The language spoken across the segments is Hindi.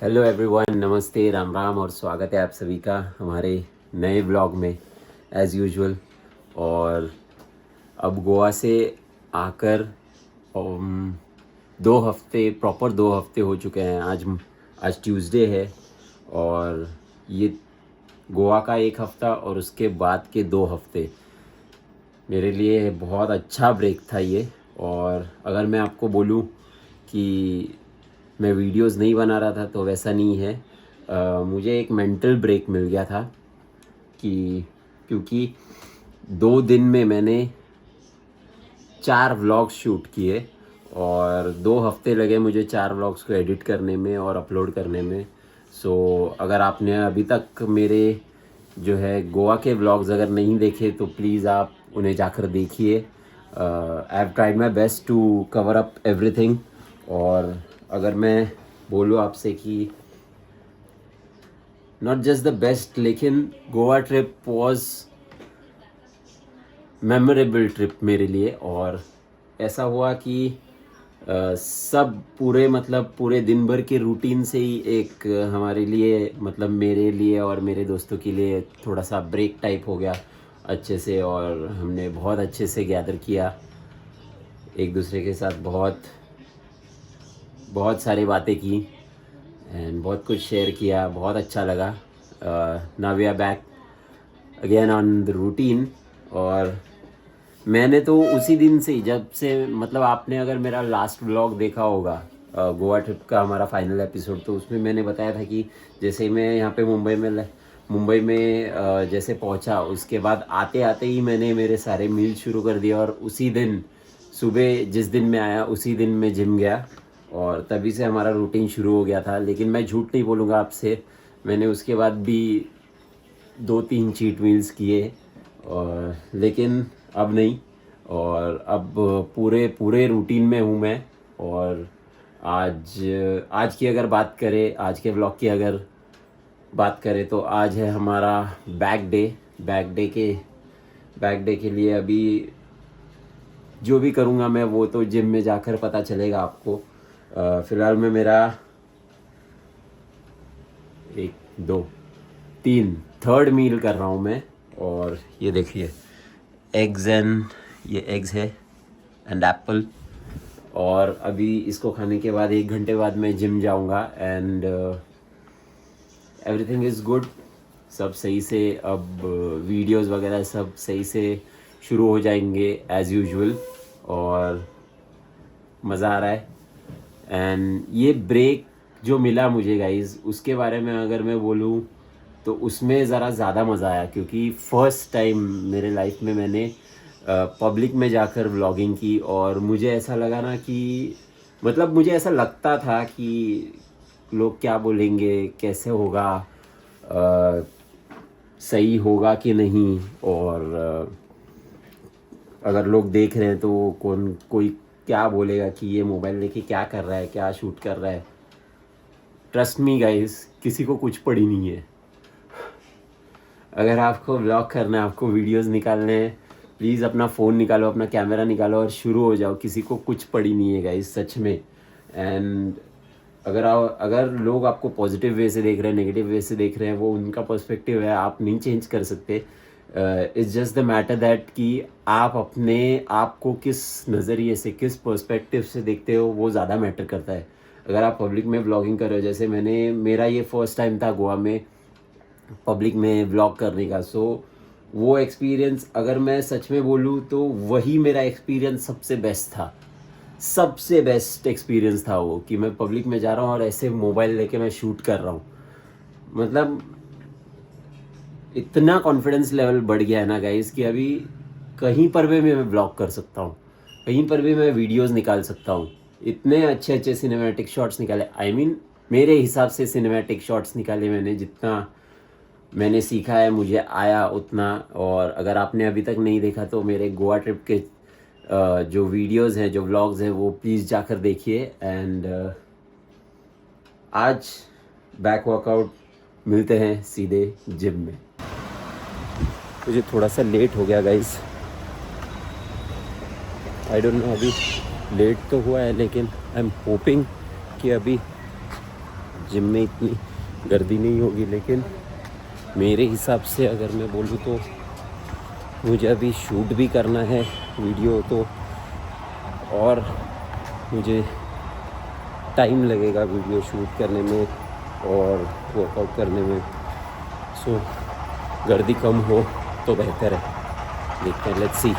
हेलो एवरीवन, नमस्ते, राम राम और स्वागत है आप सभी का हमारे नए ब्लॉग में एज़ यूजुअल। और अब गोवा से आकर 2 हफ्ते हो चुके हैं। आज ट्यूसडे है और ये गोवा का 1 हफ़्ता और उसके बाद के 2 हफ्ते मेरे लिए बहुत अच्छा ब्रेक था ये। और अगर मैं आपको बोलूँ कि मैं वीडियोस नहीं बना रहा था तो वैसा नहीं है। मुझे एक मेंटल ब्रेक मिल गया था कि क्योंकि 2 दिन में मैंने 4 व्लॉग्स शूट किए और 2 हफ्ते लगे मुझे 4 व्लॉग्स को एडिट करने में और अपलोड करने में। सो अगर आपने अभी तक मेरे जो है गोवा के व्लॉग्स अगर नहीं देखे तो प्लीज़ आप उन्हें जाकर देखिए। I have tried my best to cover up everything. और अगर मैं बोलूँ आपसे कि नॉट जस्ट द बेस्ट, लेकिन Goa trip was memorable trip मेरे लिए। और ऐसा हुआ कि सब पूरे दिन भर के रूटीन से ही एक हमारे लिए मेरे लिए और मेरे दोस्तों के लिए थोड़ा सा ब्रेक टाइप हो गया अच्छे से। और हमने बहुत अच्छे से गैदर किया एक दूसरे के साथ, बहुत बहुत सारी बातें की एंड बहुत कुछ शेयर किया, बहुत अच्छा लगा। Now we are back again on the routine. और मैंने तो उसी दिन से ही, जब से आपने अगर मेरा लास्ट व्लॉग देखा होगा गोवा ट्रिप का हमारा फाइनल एपिसोड, तो उसमें मैंने बताया था कि जैसे ही मैं यहाँ पे मुंबई में जैसे पहुँचा, उसके बाद आते आते ही मैंने मेरे सारे मील शुरू कर दिया। और उसी दिन सुबह जिस दिन मैं आया उसी दिन मैं जिम गया और तभी से हमारा रूटीन शुरू हो गया था। लेकिन मैं झूठ नहीं बोलूँगा आपसे, मैंने उसके बाद भी 2-3 चीट मील्स किए और लेकिन अब नहीं। और अब पूरे पूरे रूटीन में हूँ मैं। और आज आज की अगर बात करें, आज के व्लॉग की अगर बात करें तो आज है हमारा बैक डे के लिए अभी जो भी करूँगा मैं वो तो जिम में जाकर पता चलेगा आपको। फ़िलहाल में मेरा 1 2 3 थर्ड मील कर रहा हूँ मैं। और ये देखिए ये एग्स है एंड एप्पल। और अभी इसको खाने के बाद 1 घंटे बाद मैं जिम जाऊँगा एंड एवरीथिंग इज़ गुड। सब सही से अब वीडियोस वगैरह सब सही से शुरू हो जाएंगे एज़ यूजुअल। और मज़ा आ रहा है। एंड ये ब्रेक जो मिला मुझे गाइज़, उसके बारे में अगर मैं बोलूँ तो उसमें ज़रा ज़्यादा मज़ा आया क्योंकि फ़र्स्ट टाइम मेरे लाइफ में मैंने पब्लिक में जाकर व्लॉगिंग की। और मुझे ऐसा लगा ना कि मुझे ऐसा लगता था कि लोग क्या बोलेंगे, कैसे होगा, सही होगा कि नहीं। और अगर लोग देख रहे हैं तो कोई क्या बोलेगा कि ये मोबाइल लेके क्या कर रहा है, क्या शूट कर रहा है। ट्रस्ट मी गाइस, किसी को कुछ पड़ी नहीं है। अगर आपको व्लॉग करना है, आपको वीडियोस निकालने हैं, प्लीज़ अपना फ़ोन निकालो, अपना कैमरा निकालो और शुरू हो जाओ। किसी को कुछ पड़ी नहीं है गाइस, सच में। एंड अगर लोग आपको पॉजिटिव वे से देख रहे हैं, नेगेटिव वे से देख रहे हैं, वो उनका पर्सपेक्टिव है, आप नहीं चेंज कर सकते। It's just the matter that कि आप अपने आप को किस नज़रिए से, किस पर्सपेक्टिव से देखते हो, वो ज़्यादा मैटर करता है। अगर आप पब्लिक में व्लॉगिंग कर रहे हो, जैसे मेरा ये फर्स्ट टाइम था गोवा में पब्लिक में व्लॉग करने का। सो वो एक्सपीरियंस अगर मैं सच में बोलूँ तो वही मेरा एक्सपीरियंस सबसे बेस्ट था। सबसे बेस्ट एक्सपीरियंस था वो कि मैं पब्लिक में जा रहा हूँ और ऐसे मोबाइल लेके मैं शूट कर रहा हूँ। इतना कॉन्फिडेंस लेवल बढ़ गया है ना गाइस कि अभी कहीं पर भी मैं ब्लॉग कर सकता हूँ, कहीं पर भी मैं वीडियोस निकाल सकता हूँ। इतने अच्छे अच्छे सिनेमैटिक शॉट्स निकाले, मेरे हिसाब से सिनेमैटिक शॉट्स निकाले मैंने, जितना मैंने सीखा है मुझे आया उतना। और अगर आपने अभी तक नहीं देखा तो मेरे गोवा ट्रिप के जो वीडियोस हैं, जो व्लॉग्स हैं, वो प्लीज़ जाकर देखिए। एंड आज बैक वर्कआउट, मिलते हैं सीधे जिम में। मुझे थोड़ा सा लेट हो गया गाइस, आई डोंट नो, अभी लेट तो हुआ है लेकिन आई एम होपिंग कि अभी जिम में इतनी गर्दी नहीं होगी, लेकिन मेरे हिसाब से अगर मैं बोलूँ तो मुझे अभी शूट भी करना है वीडियो, तो और मुझे टाइम लगेगा वीडियो शूट करने में और वर्कआउट करने में। सो गर्दी कम हो तो बेहतर है, देखते हैं, लेट्स सी।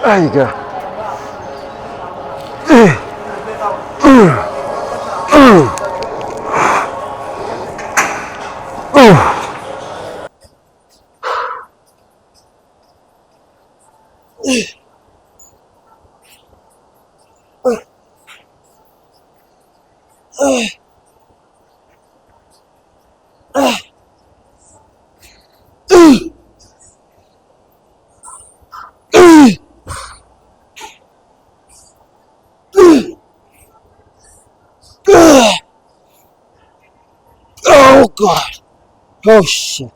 आएगा Oh God! Oh shit!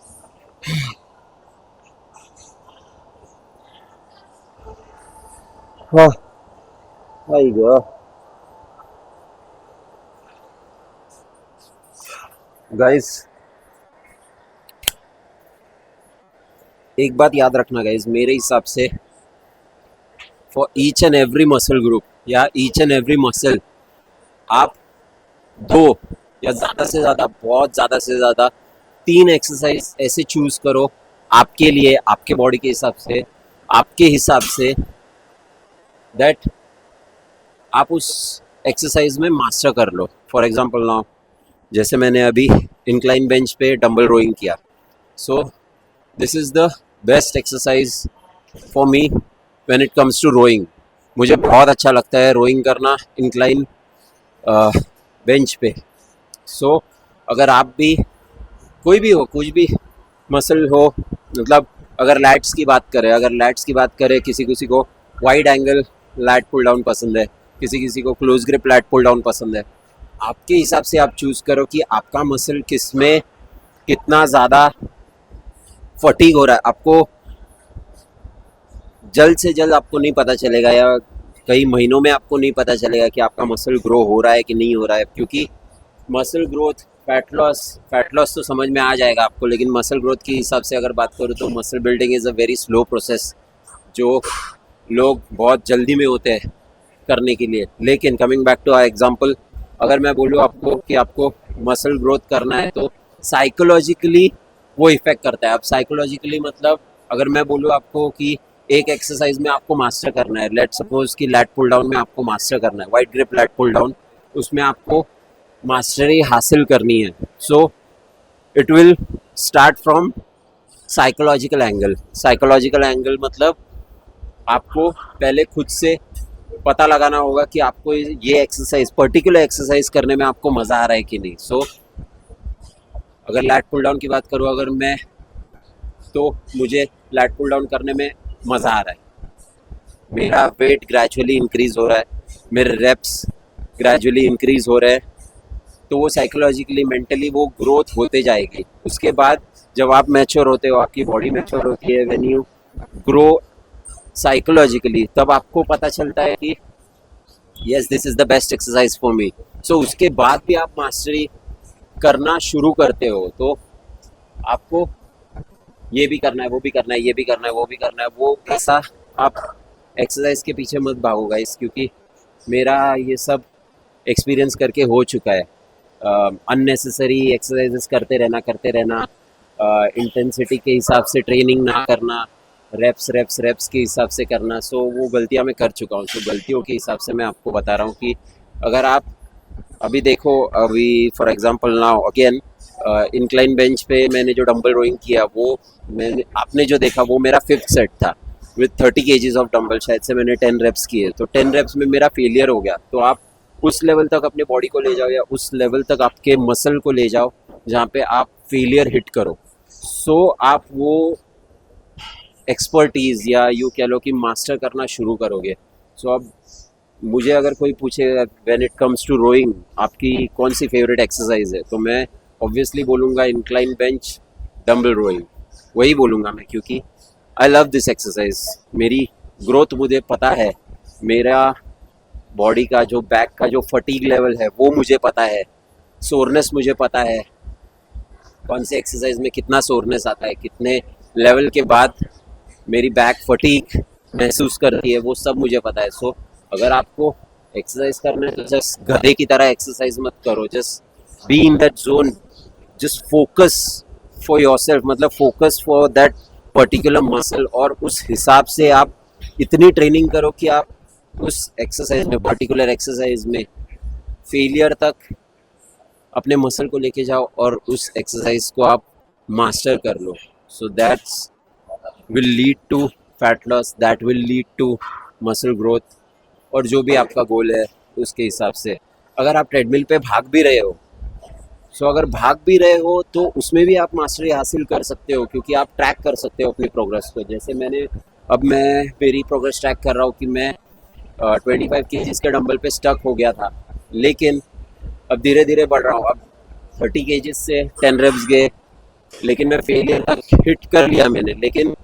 Oh, there you go. Guys, एक बात याद रखना गाइज, मेरे हिसाब से for each and every muscle group या ईच एंड एवरी मसल आप 2 या ज़्यादा से ज़्यादा, बहुत ज़्यादा से ज़्यादा 3 एक्सरसाइज ऐसे चूज करो आपके लिए, आपके बॉडी के हिसाब से दैट आप उस एक्सरसाइज में मास्टर कर लो। फॉर एग्जांपल नाउ, जैसे मैंने अभी इंक्लाइन बेंच पे डंबल रोइंग किया, so this is the best exercise for me when it comes to rowing. मुझे बहुत अच्छा लगता है रोइंग करना इंक्लाइन बेंच पे। सो अगर आप भी, कोई भी हो, कुछ भी मसल हो, मतलब अगर लैट्स की बात करें, किसी को wide angle lat pull down पसंद है, किसी को close grip lat pull down पसंद है, आपके हिसाब से आप चूज़ करो कि आपका मसल किस में कितना ज़्यादा फटीग हो रहा है। आपको जल्द से जल्द आपको नहीं पता चलेगा, या कई महीनों में आपको नहीं पता चलेगा कि आपका मसल ग्रो हो रहा है कि नहीं हो रहा है, क्योंकि मसल ग्रोथ, फैट लॉस तो समझ में आ जाएगा आपको, लेकिन मसल ग्रोथ के हिसाब से अगर बात करूँ तो muscle building is a very slow process, जो लोग बहुत जल्दी में होते हैं करने के लिए। लेकिन coming back to our example, अगर मैं बोलूँ आपको कि आपको मसल ग्रोथ करना है तो साइकोलॉजिकली वो इफेक्ट करता है। अब साइकोलॉजिकली मतलब अगर मैं बोलूँ आपको कि एक एक्सरसाइज में आपको मास्टर करना है, लेट सपोज कि लैट पुल डाउन में आपको मास्टर करना है, wide grip lat pull down, उसमें आपको मास्टरी हासिल करनी है। So it will start from psychological angle मतलब आपको पहले खुद से पता लगाना होगा कि आपको ये एक्सरसाइज, पर्टिकुलर एक्सरसाइज करने में आपको मज़ा आ रहा है कि नहीं। सो अगर लैट पुल डाउन की बात करूँ अगर मैं, तो मुझे लैट पुल डाउन करने में मज़ा आ रहा है, मेरा वेट ग्रेजुअली इंक्रीज हो रहा है, मेरे रेप्स ग्रेजुअली इंक्रीज हो रहे हैं, तो वो साइकोलॉजिकली, मेंटली वो ग्रोथ होते जाएगी। उसके बाद जब आप मैच्योर होते हो, आपकी बॉडी मैच्योर होती है, व्हेन यू ग्रो साइकोलॉजिकली, तब आपको पता चलता है कि yes this is the best exercise for me. So उसके बाद भी आप मास्टरी करना शुरू करते हो, तो आपको ये भी करना है, वो भी करना है, ये भी करना है, वो भी करना है, वो ऐसा आप एक्सरसाइज के पीछे मत भागो गाइस, क्योंकि मेरा ये सब एक्सपीरियंस करके हो चुका है। अननेसेसरी एक्सरसाइजेस करते रहना, इंटेंसिटी के हिसाब से ट्रेनिंग ना करना, रेप्स के हिसाब से करना। सो वो गलतियाँ मैं कर चुका हूँ। सो गलतियों के हिसाब से मैं आपको बता रहा हूँ कि अगर आप अभी देखो, अभी for example now again incline bench पे मैंने जो डंबल रोइंग किया, वो आपने जो देखा वो मेरा 5th सेट था विथ 30 kgs ऑफ डंबल। शायद से मैंने 10 रेप्स किए, तो 10 रेप्स में मेरा फेलियर हो गया। तो आप उस लेवल तक अपने बॉडी को ले जाओ, या उस लेवल तक आपके मसल को ले जाओ जहाँ पे आप फेलियर हिट करो। सो आप वो एक्सपर्टीज़ या यूँ कह लो कि मास्टर करना शुरू करोगे. सो अब मुझे अगर कोई पूछे when it comes to rowing आपकी कौन सी फेवरेट एक्सरसाइज है, तो मैं ऑब्वियसली बोलूँगा इंक्लाइन बेंच, डंबल रोइंग, वही बोलूँगा मैं, क्योंकि आई लव दिस एक्सरसाइज. मेरी ग्रोथ मुझे पता है, मेरा बॉडी का जो बैक का जो फटीग लेवल है वो मुझे पता है, सोरनेस मुझे पता है, कौन से एक्सरसाइज में कितना सोरनेस आता है, कितने लेवल के बाद मेरी बैक फटीग महसूस करती है, वो सब मुझे पता है. सो अगर आपको एक्सरसाइज करना है तो जस्ट गधे की तरह एक्सरसाइज मत करो, just be in that zone, just focus for yourself, मतलब focus for that particular muscle, और उस हिसाब से आप इतनी ट्रेनिंग करो कि आप उस एक्सरसाइज में, पर्टिकुलर एक्सरसाइज में फेलियर तक अपने मसल को लेके जाओ और उस एक्सरसाइज को आप मास्टर कर लो. So that's will lead to fat loss, that will lead to muscle growth, और जो भी आपका गोल है उसके हिसाब से. अगर आप ट्रेडमिल पे भाग भी रहे हो, सो अगर भाग भी रहे हो तो उसमें भी आप मास्टरी हासिल कर सकते हो, क्योंकि आप ट्रैक कर सकते हो अपनी प्रोग्रेस को. जैसे मैं मेरी प्रोग्रेस ट्रैक कर रहा हूँ कि मैं 25 केजीज के डंबल पे स्टक हो गया था, लेकिन अब धीरे धीरे बढ़ रहा हूँ. अब 30 केजीज से 10 रेप्स गए, लेकिन मैं फेलियर तक हिट कर लिया मैंने, लेकिन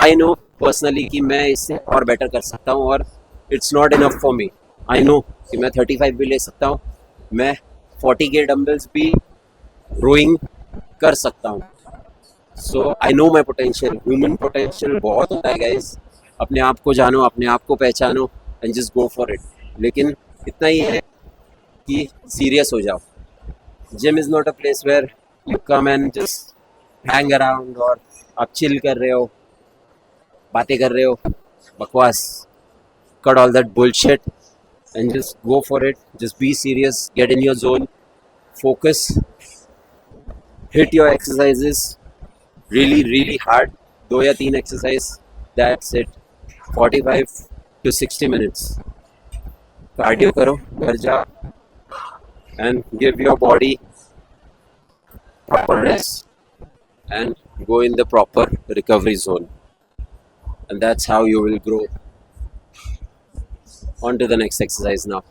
आई नो पर्सनली कि मैं इससे और बेटर कर सकता हूँ, और it's not enough for me. I know कि मैं 35 भी ले सकता हूँ, मैं 40 के डंबल्स भी रोइंग कर सकता हूँ. So I know my potential. Human potential बहुत होता है गाइस. अपने आप को जानो, अपने आप को पहचानो and just go for it. लेकिन इतना ही है कि सीरियस हो जाओ. Gym is not a place where you come and just hang around और आप चिल कर रहे हो, बातें कर रहे हो, बकवास. Cut all that bullshit and just go for it. Just be serious, get in your zone, focus, hit your exercises really really hard. 2 या 3 exercise, that's it. 45 to 60 minutes cardio करो, घर जाओ and give your body proper rest and go in the proper recovery zone, and that's how you will grow. On to the next exercise now.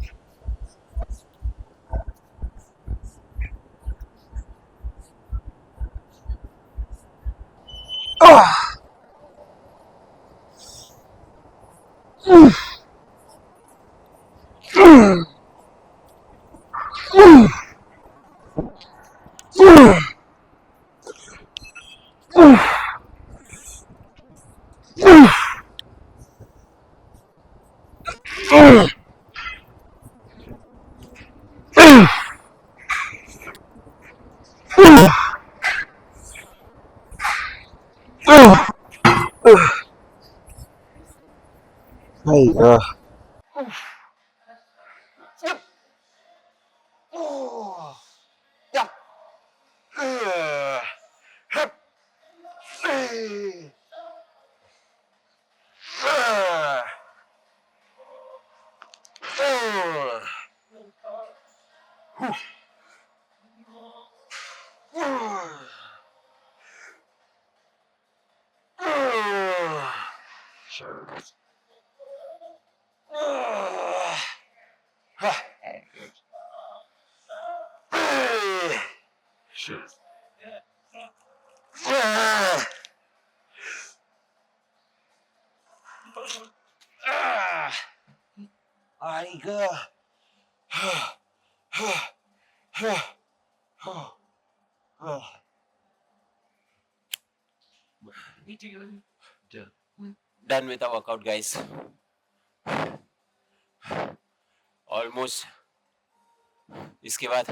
Done with the workout, guys. Almost. इसके बाद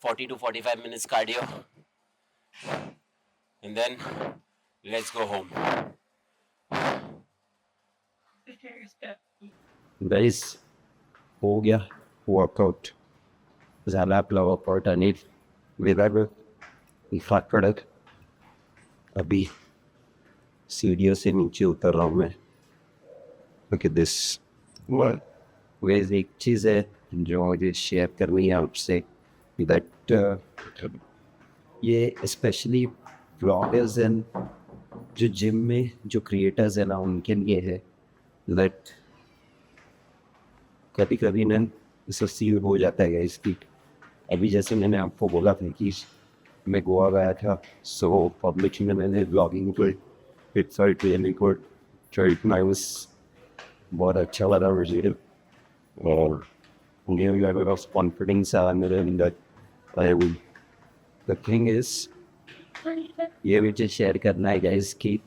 40 to 45 minutes cardio, and then let's go home. Guys, हो गया वर्कआउट. ज़्यादा आपला वर्कआउट आणि वेगळा इफाक पड़क. अभी सीढ़ियों से नीचे उतर रहा हूँ मैं. Look at this. वैस एक चीज़ है जो मुझे शेयर करनी है आपसे, दैट ये स्पेशली ब्लॉगर्स एंड जो जिम में जो क्रिएटर्स है ना उनके लिए है दैट कभी कभी ना इससे सीन हो जाता है इसकी। अभी जैसे मैंने आपको बोला था कि मैं गोवा गया था, सो पब्लिक में मैंने ब्लॉगिंग पर it's really good, so it nice, बहुत अच्छा लगा मुझे। और मुझे भी लगा कॉन्फिडेंस आया मेरे अंदर। द थिंग इज ये मुझे शेयर करना है गाइस कि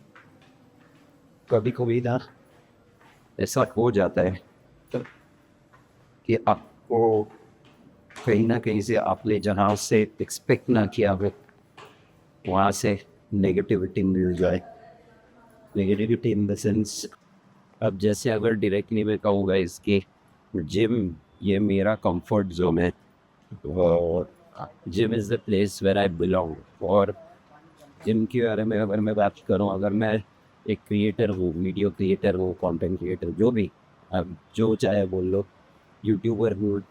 कभी कभी ना ऐसा हो जाता है कि आपको कहीं ना कहीं से आपने जहाँ से एक्सपेक्ट ना किया हो वहाँ से नेगेटिविटी मिल जाए। नेगेटिविटी इन द सेंस, अब जैसे अगर डायरेक्टली मैं कहूँगा इसके जिम ये मेरा कंफर्ट जोन है, और gym is the place where I belong. और जिम के बारे में अगर मैं बात करूँ, अगर मैं एक क्रिएटर हूँ, वीडियो क्रिएटर हूँ, कंटेंट क्रिएटर, जो भी, अब जो चाहे बोल लो, यूट्यूबर हूँ,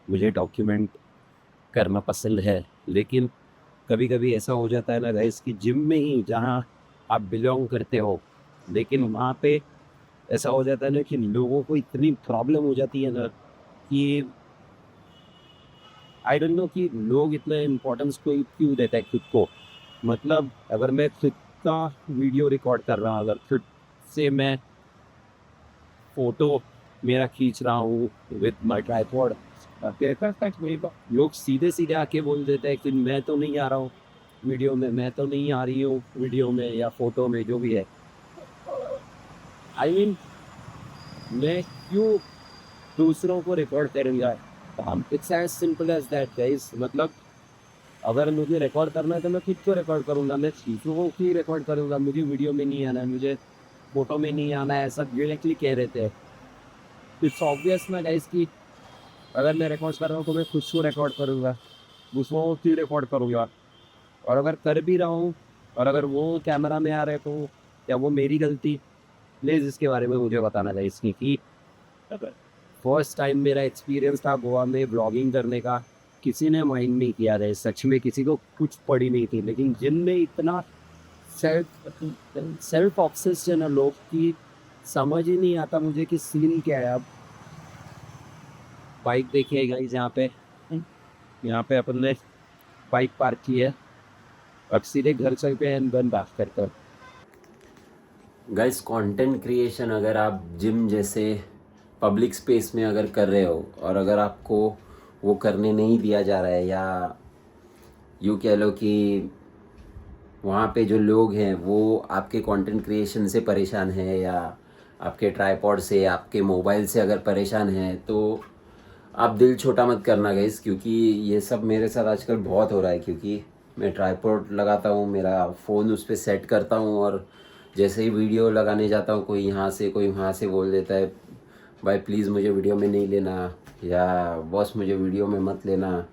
मुझे डॉक्यूमेंट करना पसंद है। लेकिन कभी कभी ऐसा हो जाता है ना गाइस कि जिम में ही जहाँ आप बिलोंग करते हो, लेकिन वहाँ पे ऐसा हो जाता है ना कि लोगों को इतनी प्रॉब्लम हो जाती है ना कि आई डोंट नो कि लोग इतना इम्पोर्टेंस को क्यों देते हैं खुद को। मतलब अगर मैं खुद का वीडियो रिकॉर्ड कर रहा हूँ, अगर खुद से मैं फोटो मेरा खींच रहा हूँ विद माई ट्राइपॉड, लोग सीधे सीधे आके बोल देते हैं कि मैं तो नहीं आ रहा हूँ वीडियो में, मैं तो नहीं आ रही हूँ वीडियो में या फोटो में, जो भी है। आई मीन मैं क्यों दूसरों को रिकॉर्ड करूँगा? It's as simple as that guys. मतलब अगर मुझे रिकॉर्ड करना है तो मैं खुद को रिकॉर्ड करूँगा, मैं दूसरों को ही रिकॉर्ड करूँगा। मुझे वीडियो में नहीं आना है, मुझे फोटो में नहीं आना है, ऐसा डायरेक्टली कह रहे थे। इट्स ऑब्वियस ना गाइस कि अगर मैं रिकॉर्ड कर रहा हूँ तो मैं खुद को रिकॉर्ड करूँगा, दूसरों को क्यों रिकॉर्ड करूँगा? और अगर कर भी रहा हूँ और अगर वो कैमरा में आ रहे तो या वो मेरी गलती, प्लीज़ इसके बारे में मुझे बताना चाहिए। इसकी कि फर्स्ट टाइम मेरा एक्सपीरियंस था गोवा में ब्लॉगिंग करने का, किसी ने माइंड नहीं किया था, सच में किसी को कुछ पड़ी नहीं थी। लेकिन जिनमें इतना सेल्फ सेल्फ ऑब्सेस्ड है लोग की, समझ ही नहीं आता मुझे कि सीन क्या है। अब बाइक देखिए गाइस, यहाँ पे अपन ने बाइक पार्क की है, अब सीधे घर चलते हैं गन बात करते। गाइस, कंटेंट क्रिएशन अगर आप जिम जैसे पब्लिक स्पेस में अगर कर रहे हो और अगर आपको वो करने नहीं दिया जा रहा है, या यूँ कह लो कि वहाँ पे जो लोग हैं वो आपके कंटेंट क्रिएशन से परेशान है, या आपके ट्राइपॉड से, आपके मोबाइल से अगर परेशान है, तो आप दिल छोटा मत करना गाइस। क्योंकि ये सब मेरे साथ आजकल बहुत हो रहा है। क्योंकि मैं ट्राइपॉड लगाता हूँ, मेरा फ़ोन उस पर सेट करता हूँ, और जैसे ही वीडियो लगाने जाता हूँ कोई यहाँ से कोई वहाँ से बोल देता है, भाई प्लीज़ मुझे वीडियो में नहीं लेना, या बॉस मुझे वीडियो में मत लेना,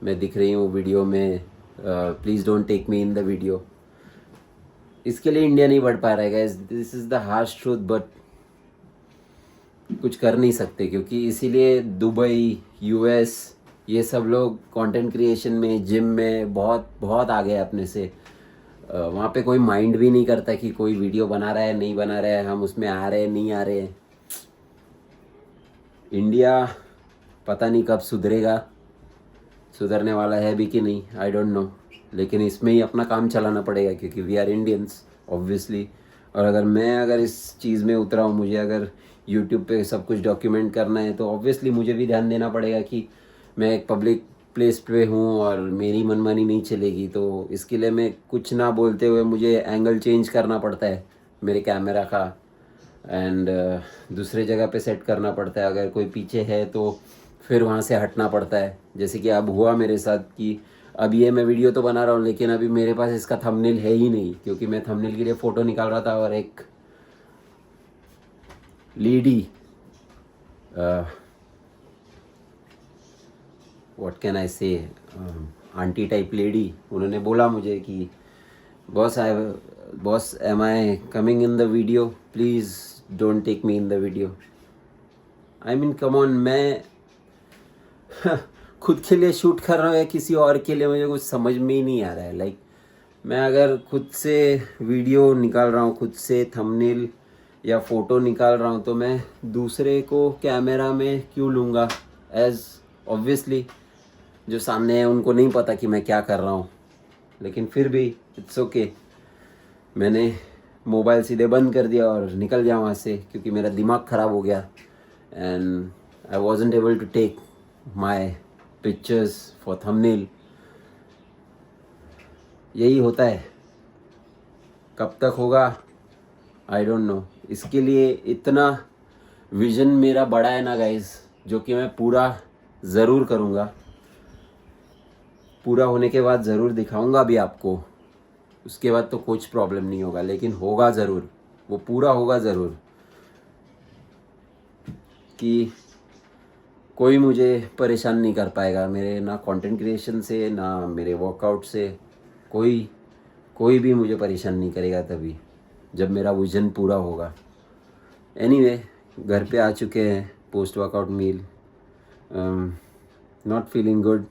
मैं दिख रही हूँ वीडियो में, please don't take me in the video. इसके लिए इंडिया नहीं बढ़ पा रहा है guys, this is the harsh truth. But कुछ कर नहीं सकते, क्योंकि इसीलिए दुबई, यूएस, ये सब लोग कंटेंट क्रिएशन में, जिम में बहुत बहुत आगे हैं अपने से। वहाँ पे कोई माइंड भी नहीं करता कि कोई वीडियो बना रहा है नहीं बना रहा है, हम उसमें आ रहे हैं नहीं आ रहे हैं। इंडिया पता नहीं कब सुधरेगा, सुधरने वाला है भी कि नहीं, आई डोंट नो। लेकिन इसमें ही अपना काम चलाना पड़ेगा, क्योंकि वी आर इंडियंस ऑब्वियसली। और अगर इस चीज़ में उतरा हूँ, मुझे अगर यूट्यूब पे सब कुछ डॉक्यूमेंट करना है, तो ऑब्वियसली मुझे भी ध्यान देना पड़ेगा कि मैं एक पब्लिक प्लेस पे हूँ और मेरी मनमानी नहीं चलेगी। तो इसके लिए मैं कुछ ना बोलते हुए मुझे एंगल चेंज करना पड़ता है मेरे कैमरा का, एंड दूसरे जगह पे सेट करना पड़ता है। अगर कोई पीछे है तो फिर वहाँ से हटना पड़ता है। जैसे कि अब हुआ मेरे साथ कि अब ये मैं वीडियो तो बना रहा हूँ, लेकिन अभी मेरे पास इसका थंबनेल है ही नहीं, क्योंकि मैं थंबनेल के लिए फ़ोटो निकाल रहा था और एक लेडी, व्हाट कैन आई से, आंटी टाइप लेडी, उन्होंने बोला मुझे कि boss am I coming in the video, please don't take me in the video. I mean come on, मैं खुद के लिए शूट कर रहा हूँ या किसी और के लिए, मुझे कुछ समझ में ही नहीं आ रहा है। लाइक मैं अगर खुद से वीडियो निकाल रहा हूँ, खुद से थंबनेल या फ़ोटो निकाल रहा हूँ, तो मैं दूसरे को कैमरा में क्यों लूँगा? एज़ ऑब्वियसली जो सामने है उनको नहीं पता कि मैं क्या कर रहा हूँ, लेकिन फिर भी इट्स ओके। मैंने मोबाइल सीधे बंद कर दिया और निकल गया वहाँ से, क्योंकि मेरा दिमाग ख़राब हो गया and I wasn't able to take my pictures for thumbnail. यही होता है, कब तक होगा आई डोंट नो। इसके लिए इतना विज़न मेरा बड़ा है ना गाइस, जो कि मैं पूरा ज़रूर करूँगा। पूरा होने के बाद ज़रूर दिखाऊँगा भी आपको। उसके बाद तो कुछ प्रॉब्लम नहीं होगा, लेकिन होगा ज़रूर, वो पूरा होगा ज़रूर। कि कोई मुझे परेशान नहीं कर पाएगा, मेरे ना कंटेंट क्रिएशन से, ना मेरे वर्कआउट से। कोई भी मुझे परेशान नहीं करेगा तभी जब मेरा विज़न पूरा होगा। एनीवे, घर पे आ चुके हैं post workout meal. Not feeling good,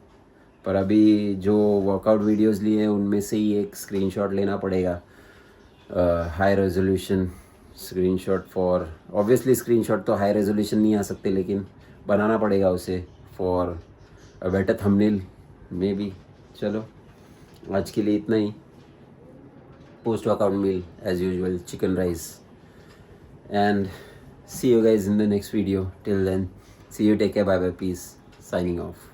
पर अभी जो वर्कआउट वीडियोस लिए हैं उनमें से ही एक स्क्रीनशॉट लेना पड़ेगा। High resolution screenshot for, obviously screenshot तो हाई रेजोल्यूशन नहीं आ सकते, लेकिन बनाना पड़ेगा उसे for a better thumbnail maybe. चलो, आज के लिए इतना ही। Post workout meal as usual, chicken rice, and see you guys in the next video. Till then, see you, take care, bye bye, peace, signing off.